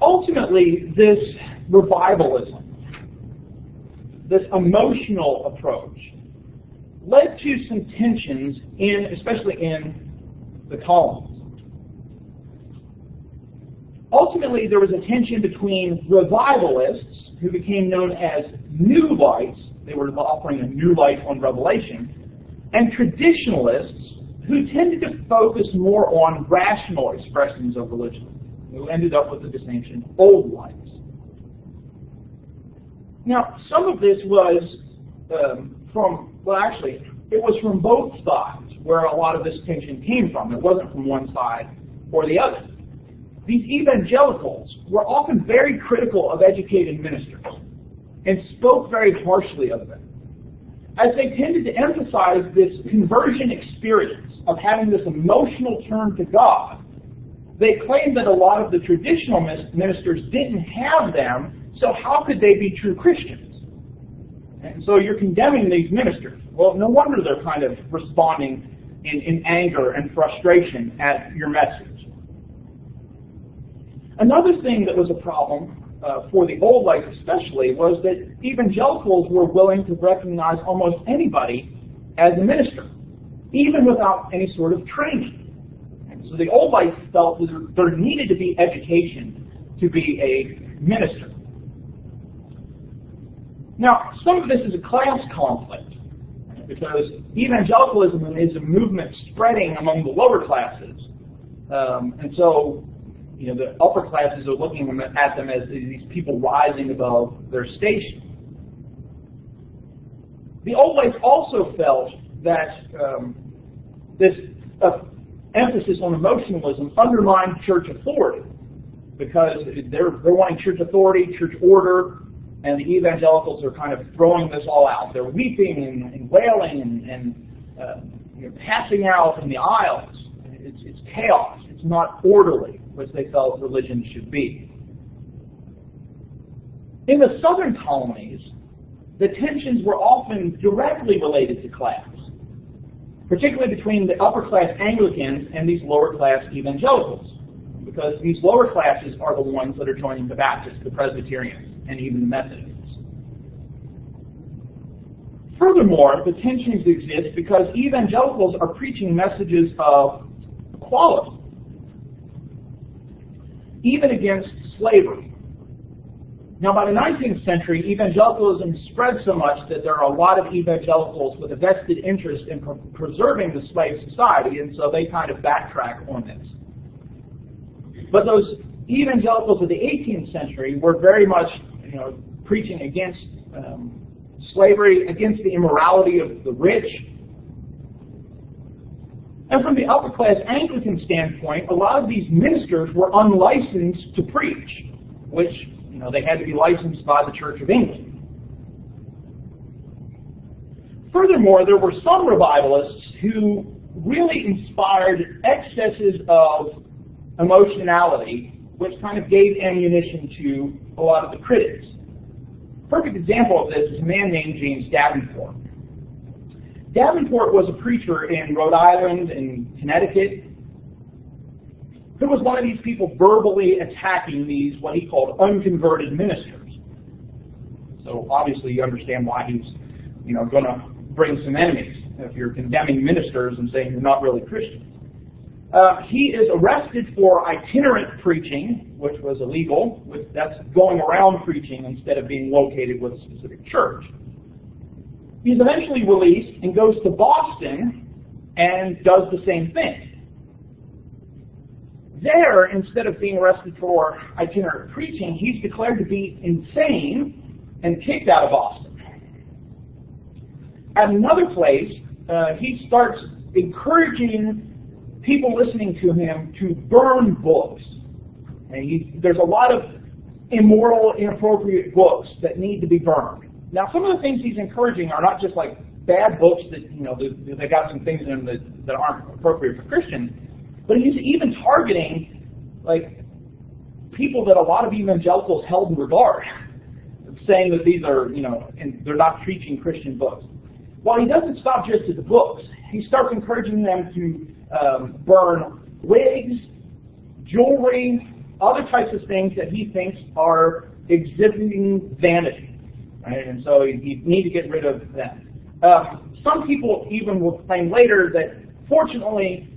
Ultimately, this revivalism, this emotional approach, led to some tensions, especially in the colonies. Ultimately, there was a tension between revivalists, who became known as new lights, they were offering a new light on Revelation, and traditionalists, who tended to focus more on rational expressions of religion, who ended up with the distinction old lights. Now, some of this was it was from both sides where a lot of this tension came from. It wasn't from one side or the other. These evangelicals were often very critical of educated ministers and spoke very harshly of them, as they tended to emphasize this conversion experience of having this emotional turn to God. They claimed that a lot of the traditional ministers didn't have them, so how could they be true Christians? And so you're condemning these ministers. Well, no wonder they're kind of responding in anger and frustration at your message. Another thing that was a problem for the old lights especially was that evangelicals were willing to recognize almost anybody as a minister, even without any sort of training. And so the old lights felt that there needed to be education to be a minister. Now, some of this is a class conflict, because evangelicalism is a movement spreading among the lower classes, and so the upper classes are looking at them as these people rising above their station. The old lights also felt that this emphasis on emotionalism undermined church authority, because they're wanting church authority, church order, and the evangelicals are kind of throwing this all out. They're weeping and wailing and passing out in the aisles. It's chaos. It's not orderly, which they felt religion should be. In the southern colonies, the tensions were often directly related to class, particularly between the upper class Anglicans and these lower class evangelicals, because these lower classes are the ones that are joining the Baptists, the Presbyterians, and even the Methodists. Furthermore, the tensions exist because evangelicals are preaching messages of equality, even against slavery. Now, by the 19th century, evangelicalism spread so much that there are a lot of evangelicals with a vested interest in preserving the slave society, and so they kind of backtrack on this. But those evangelicals of the 18th century were very much preaching against slavery, against the immorality of the rich. And from the upper class Anglican standpoint, a lot of these ministers were unlicensed to preach, which they had to be licensed by the Church of England. Furthermore, there were some revivalists who really inspired excesses of emotionality, which kind of gave ammunition to a lot of the critics. A perfect example of this is a man named James Davenport. Davenport was a preacher in Rhode Island and Connecticut who was one of these people verbally attacking these, what he called unconverted ministers. So obviously you understand why he's going to bring some enemies if you're condemning ministers and saying you're not really Christians. He is arrested for itinerant preaching, which was illegal. That's going around preaching instead of being located with a specific church. He's eventually released and goes to Boston and does the same thing. There, instead of being arrested for itinerant preaching, he's declared to be insane and kicked out of Boston. At another place, he starts encouraging people listening to him to burn books. And there's a lot of immoral, inappropriate books that need to be burned. Now, some of the things he's encouraging are not just like bad books that, they got some things in them that aren't appropriate for Christians, but he's even targeting, like, people that a lot of evangelicals held in regard, saying that these are, and they're not preaching Christian books. Well, he doesn't stop just at the books. He starts encouraging them to burn wigs, jewelry, other types of things that he thinks are exhibiting vanity, right? And so you need to get rid of that. Some people even will claim later that, fortunately,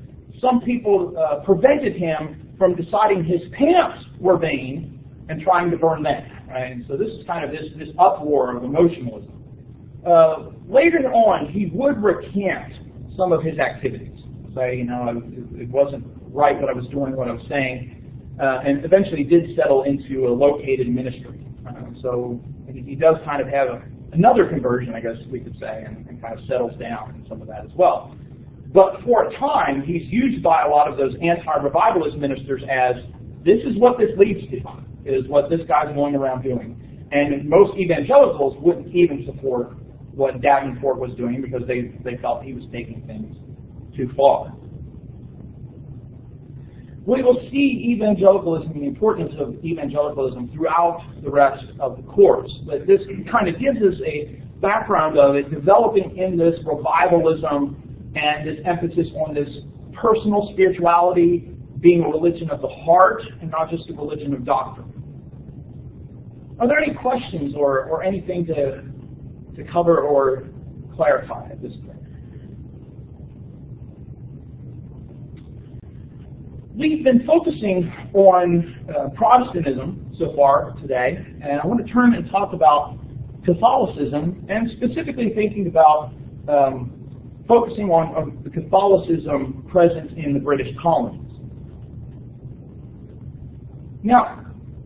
some people prevented him from deciding his pants were vain and trying to burn them. Right? And so this is kind of this uproar of emotionalism. Later on, he would recant some of his activities. Say, it wasn't right what I was doing, what I was saying, and eventually did settle into a located ministry. So he does kind of have another conversion, I guess we could say, and kind of settles down in some of that as well. But for a time, he's used by a lot of those anti-revivalist ministers as, this is what this leads to, is what this guy's going around doing. And most evangelicals wouldn't even support what Davenport was doing because they felt he was taking things too far. We will see evangelicalism and the importance of evangelicalism throughout the rest of the course. But this kind of gives us a background of it developing in this revivalism and this emphasis on this personal spirituality being a religion of the heart and not just a religion of doctrine. Are there any questions or anything to cover or clarify at this point? We've been focusing on Protestantism so far today, and I want to turn and talk about Catholicism, and specifically thinking about focusing on the Catholicism present in the British colonies. Now,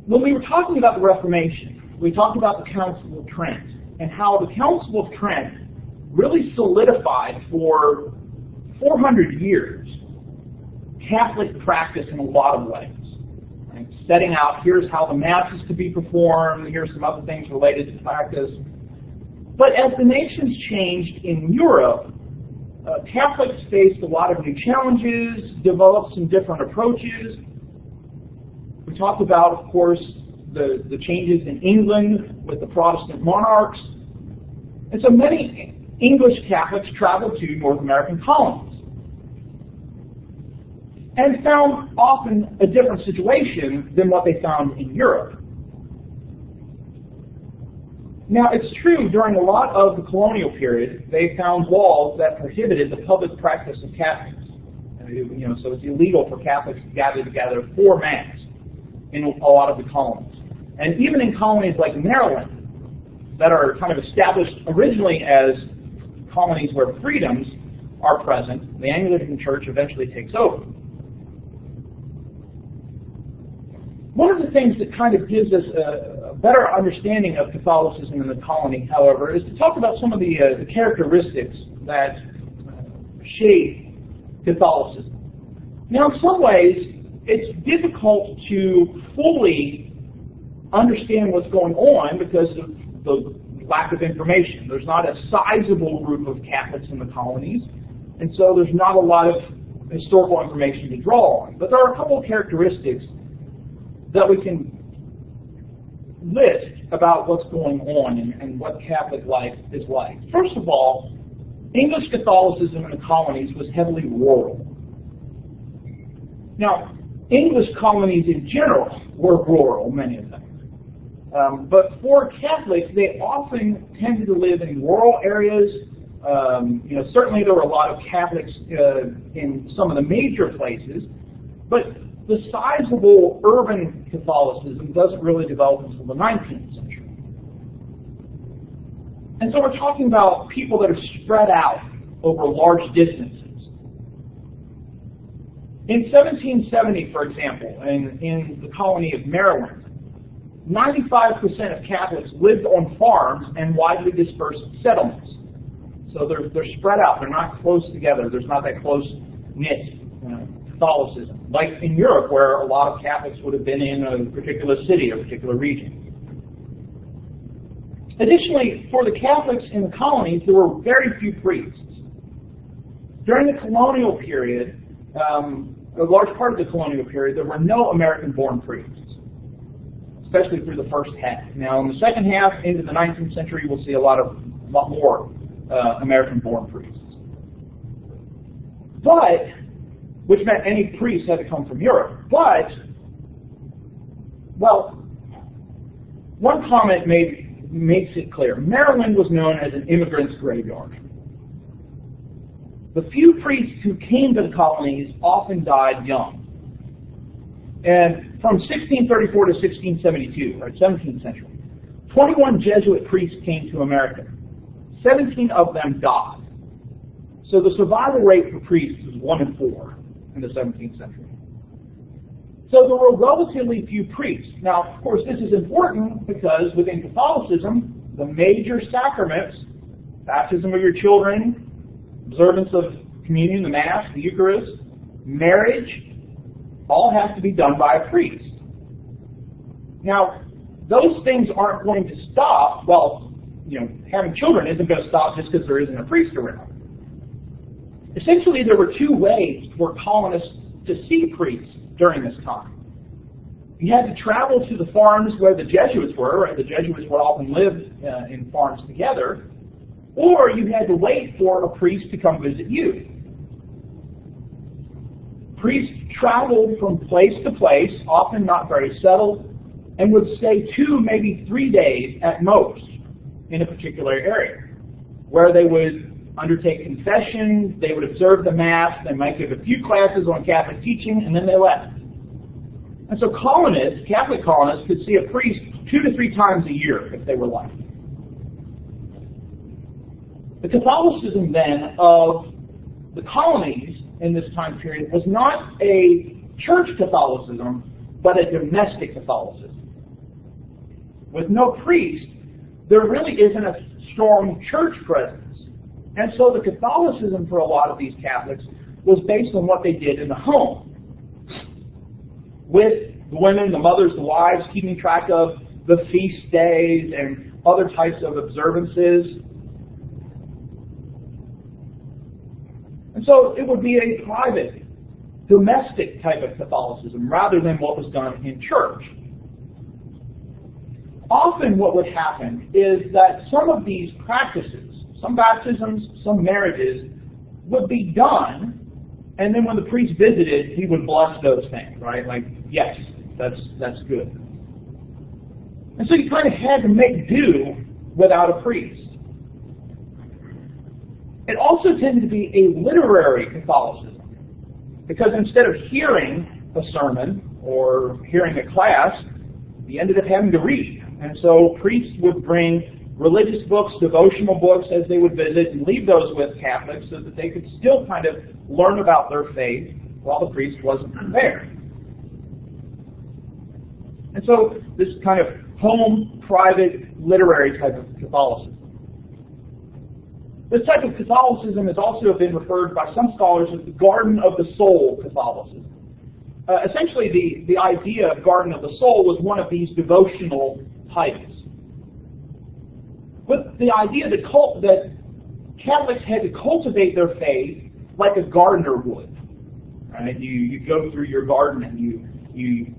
when we were talking about the Reformation, we talked about the Council of Trent, and how the Council of Trent really solidified for 400 years Catholic practice in a lot of ways. Right? Setting out, here's how the Mass is to be performed, here's some other things related to practice. But as the nations changed in Europe, Catholics faced a lot of new challenges, developed some different approaches. We talked about, of course, the changes in England with the Protestant monarchs. And so many English Catholics traveled to North American colonies and found often a different situation than what they found in Europe. Now, it's true, during a lot of the colonial period, they found laws that prohibited the public practice of Catholics. So it's illegal for Catholics to gather together for Mass in a lot of the colonies. And even in colonies like Maryland, that are kind of established originally as colonies where freedoms are present, the Anglican Church eventually takes over. One of the things that kind of gives us a better understanding of Catholicism in the colony, however, is to talk about some of the characteristics that shape Catholicism. Now, in some ways, it's difficult to fully understand what's going on because of the lack of information. There's not a sizable group of Catholics in the colonies, and so there's not a lot of historical information to draw on. But there are a couple of characteristics that we can list about what's going on and what Catholic life is like. First of all, English Catholicism in the colonies was heavily rural. Now, English colonies in general were rural, many of them. But for Catholics, they often tended to live in rural areas. Certainly there were a lot of Catholics in some of the major places, but the sizable urban Catholicism doesn't really develop until the 19th century. And so we're talking about people that are spread out over large distances. In 1770, for example, in the colony of Maryland, 95% of Catholics lived on farms and widely dispersed settlements. So they're spread out. They're not close together. There's not that close-knit Catholicism, like in Europe, where a lot of Catholics would have been in a particular city or particular region. Additionally, for the Catholics in the colonies, there were very few priests. During the colonial period, a large part of the colonial period, there were no American-born priests, especially through the first half. Now, in the second half, into the 19th century, we'll see a lot more American-born priests. But which meant any priest had to come from Europe. But Well, one comment makes it clear. Maryland was known as an immigrant's graveyard. The few priests who came to the colonies often died young. And from 1634 to 1672, right, 17th century, 21 Jesuit priests came to America. 17 of them died. So the survival rate for priests was 1 in 4 in the 17th century. So there were relatively few priests. Now, of course, this is important because within Catholicism, the major sacraments, baptism of your children, observance of communion, the Mass, the Eucharist, marriage, all have to be done by a priest. Now, those things aren't going to stop. Well, having children isn't going to stop just because there isn't a priest around. Essentially, there were two ways for colonists to see priests during this time. You had to travel to the farms where the Jesuits were, right? The Jesuits would often live in farms together, or you had to wait for a priest to come visit you. Priests traveled from place to place, often not very settled, and would stay 2, maybe 3 days at most in a particular area, where they would undertake confession, they would observe the Mass, they might give a few classes on Catholic teaching, and then they left. And so colonists, Catholic colonists, could see a priest 2 to 3 times a year if they were lucky. The Catholicism then of the colonies in this time period was not a church Catholicism, but a domestic Catholicism. With no priest, there really isn't a strong church presence. And so the Catholicism for a lot of these Catholics was based on what they did in the home, with the women, the mothers, the wives, keeping track of the feast days and other types of observances. And so it would be a private, domestic type of Catholicism rather than what was done in church. Often what would happen is that some of these practices, some baptisms, some marriages, would be done, and then when the priest visited, he would bless those things, right? Like, yes, that's good. And so you kind of had to make do without a priest. It also tended to be a literary Catholicism, because instead of hearing a sermon or hearing a class, you ended up having to read. And so priests would bring religious books, devotional books as they would visit, and leave those with Catholics so that they could still kind of learn about their faith while the priest wasn't there. And so this kind of home, private, literary type of Catholicism. This type of Catholicism has also been referred by some scholars as the Garden of the Soul Catholicism. Essentially, the idea of Garden of the Soul was one of these devotional types, with the idea that Catholics had to cultivate their faith like a gardener would. Right? You go through your garden and you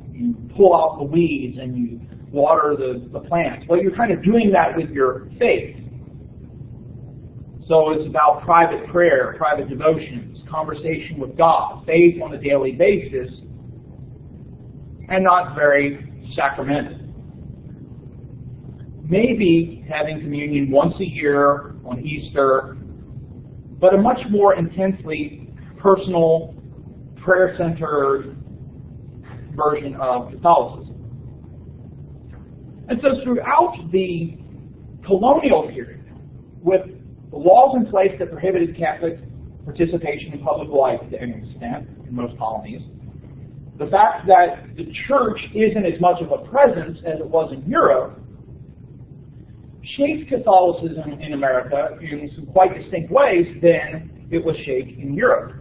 pull out the weeds and you water the plants. Well, you're kind of doing that with your faith. So it's about private prayer, private devotions, conversation with God, faith on a daily basis, and not very sacramental. Maybe having communion once a year on Easter, but a much more intensely personal, prayer-centered version of Catholicism. And so throughout the colonial period, with the laws in place that prohibited Catholic participation in public life to any extent in most colonies, the fact that the church isn't as much of a presence as it was in Europe shaped Catholicism in America in some quite distinct ways than it was shaped in Europe.